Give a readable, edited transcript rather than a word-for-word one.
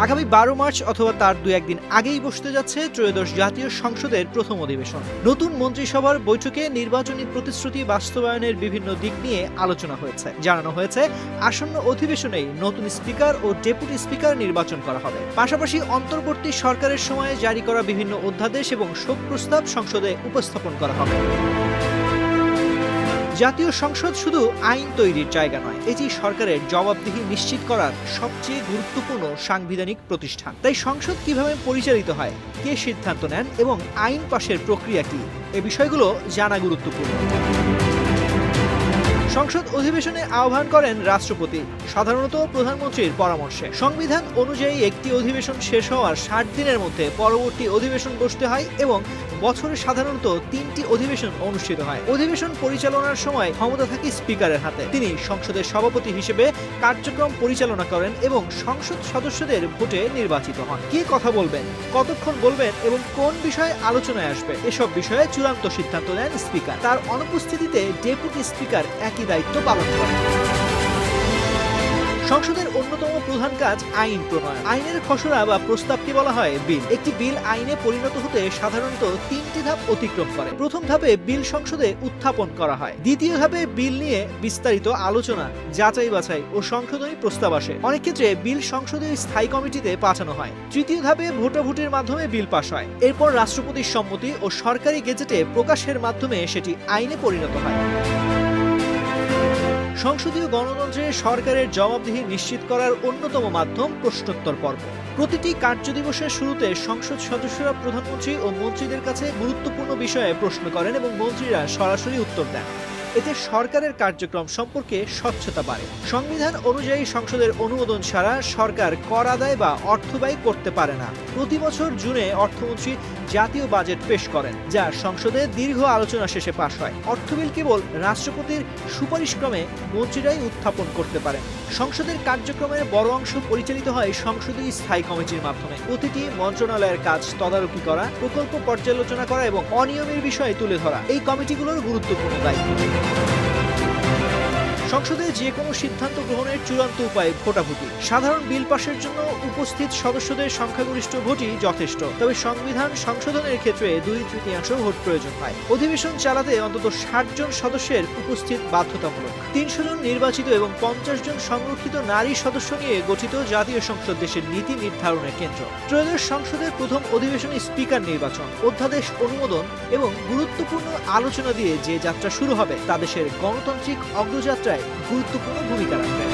আগামী 12 মার্চ অথবা তার 2-1 দিন আগেই বসতে যাচ্ছে ত্রয়োদশ জাতীয় সংসদের প্রথম অধিবেশন। নতুন মন্ত্রিসভার বৈঠকে নির্বাচনী প্রতিশ্রুতি বাস্তবায়নের বিভিন্ন দিক নিয়ে আলোচনা হয়েছে। জানানো হয়েছে আসন্ন অধিবেশনেই নতুন স্পিকার ও ডেপুটি স্পিকার নির্বাচন করা হবে। পাশাপাশি অন্তর্বর্তী সরকারের সময়ে জারি করা বিভিন্ন অধ্যাদেশ এবং শোক প্রস্তাব সংসদে উপস্থাপন করা হবে। জাতীয় সংসদ শুধু আইন তৈরির জায়গা নয়, এটি সরকারের জবাবদিহি নিশ্চিত করার সবচেয়ে গুরুত্বপূর্ণ সাংবিধানিক প্রতিষ্ঠান। তাই সংসদ কিভাবে পরিচালিত হয়, কে সিদ্ধান্ত নেন এবং আইন পাশের প্রক্রিয়া কি, এ বিষয়গুলো জানা গুরুত্বপূর্ণ। সংসদ অধিবেশনে আহ্বান করেন রাষ্ট্রপতি, সাধারণত প্রধানমন্ত্রীর পরামর্শে। সংবিধান অনুযায়ী একটি অধিবেশন শেষ হওয়ার 60 দিনের মধ্যে পরবর্তী অধিবেশন বসতে হয় এবং বছরে সাধারণত 3টি অধিবেশন অনুষ্ঠিত হয়। অধিবেশন পরিচালনার সময় ক্ষমতা থাকে স্পিকারের হাতে। তিনি সংসদের সভাপতি হিসেবে কার্যক্রম পরিচালনা করেন এবং সংসদ সদস্যদের ভোটে নির্বাচিত হন। কে কথা বলবেন, কতক্ষণ বলবেন এবং কোন বিষয়ে আলোচনায় আসবে, এসব বিষয়ে চূড়ান্ত সিদ্ধান্ত নেন স্পিকার। তার অনুপস্থিতিতে ডেপুটি স্পিকার একই দায়িত্ব পালন করেন। সংসদের অন্যতম প্রধান কাজ আইন প্রণয়ন। আইনের খসড়া বা প্রস্তাবকে বলা হয় বিল। একটি বিল আইনে পরিণত হতে সাধারণত 3টি ধাপ অতিক্রম করে। প্রথম ধাপে বিল সংসদে উত্থাপন করা হয়। দ্বিতীয় ধাপে বিল নিয়ে বিস্তারিত আলোচনা, যাচাই বাছাই ও সংশোধনী প্রস্তাব আসে। অনেক ক্ষেত্রে বিল সংসদীয় স্থায়ী কমিটিতে পাঠানো হয়। তৃতীয় ধাপে ভোটাভুটির মাধ্যমে বিল পাস হয়। এরপর রাষ্ট্রপতির সম্মতি ও সরকারি গেজেটে প্রকাশের মাধ্যমে সেটি আইনে পরিণত হয়। সংসদীয় গণতন্ত্রে সরকারের জবাবদিহি নিশ্চিত করার অন্যতম মাধ্যম প্রশ্নোত্তর পর্ব। প্রতিটি কার্যদিবসের শুরুতে সংসদ সদস্যরা প্রধানমন্ত্রী ও মন্ত্রীদের কাছে গুরুত্বপূর্ণ বিষয়ে প্রশ্ন করেন এবং মন্ত্রীরা সরাসরি উত্তর দেন। এতে সরকারের কার্যক্রম সম্পর্কে স্বচ্ছতা বাড়ে। সংবিধান অনুযায়ী সংসদের অনুমোদন ছাড়া সরকার কর আদায় বা অর্থ ব্যয় করতে পারে না। প্রতি বছর জুনে অর্থমন্ত্রী জাতীয় বাজেট পেশ করেন, যা সংসদে দীর্ঘ আলোচনা শেষে পাশ হয়। অর্থবিল কেবল রাষ্ট্রপতির সুপারিশক্রমে মন্ত্রীরাই উত্থাপন করতে পারেন। সংসদের কার্যক্রমের বড় অংশ পরিচালিত হয় সংসদীয় স্থায়ী কমিটির মাধ্যমে। প্রতিটি মন্ত্রণালয়ের কাজ তদারকি করা, প্রকল্প পর্যালোচনা করা এবং অনিয়মের বিষয়ে তুলে ধরা এই কমিটিগুলোর গুরুত্বপূর্ণ দায়িত্ব। সংসদে যে কোনো সিদ্ধান্ত গ্রহণের চূড়ান্ত উপায় ভোটাভুটি। সাধারণ বিল পাশের জন্য উপস্থিত সদস্যদের সংখ্যাগরিষ্ঠ ভোটই যথেষ্ট। তবে সংবিধান সংশোধনের ক্ষেত্রে 2/3 ভোট প্রয়োজন হয়। অধিবেশন চালাতে অন্তত 60 জন সদস্যের উপস্থিত বাধ্যতামূলক। 300 জন নির্বাচিত এবং 50 জন সংরক্ষিত নারী সদস্য নিয়ে গঠিত জাতীয় সংসদ দেশের নীতি নির্ধারণের কেন্দ্র। ত্রয়োদশ সংসদের প্রথম অধিবেশনে স্পিকার নির্বাচন, অধ্যাদেশ অনুমোদন এবং গুরুত্বপূর্ণ আলোচনা দিয়ে যে যাত্রা শুরু হবে তা দেশের গণতান্ত্রিক অগ্রযাত্রায় গুরুত্বপূর্ণ ভূমিকা রাখবে।